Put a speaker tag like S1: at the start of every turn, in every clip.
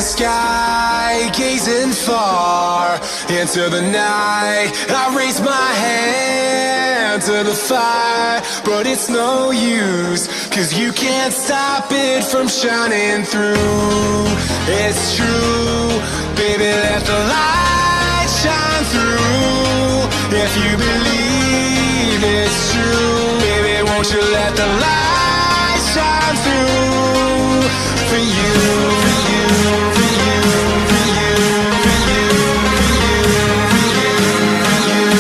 S1: the sky, gazing far into the night. I raise my hand to the fire, but it's no use, 'cause you can't stop it from shining through. It's true, baby, let the light shine through. If you believe it's true, baby, won't you let the light shine through for you, for you, for you, for you, for you, for you, for you, for you, for you.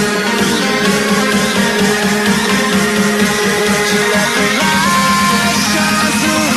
S1: Won't you let the light shine through?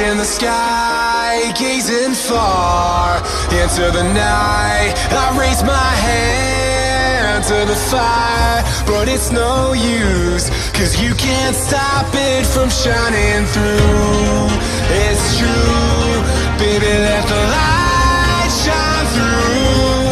S1: In the sky, gazing far into the night. I raise my hand to the fire, but it's no use, 'cause you can't stop it from shining through. It's true, baby, let the light shine through.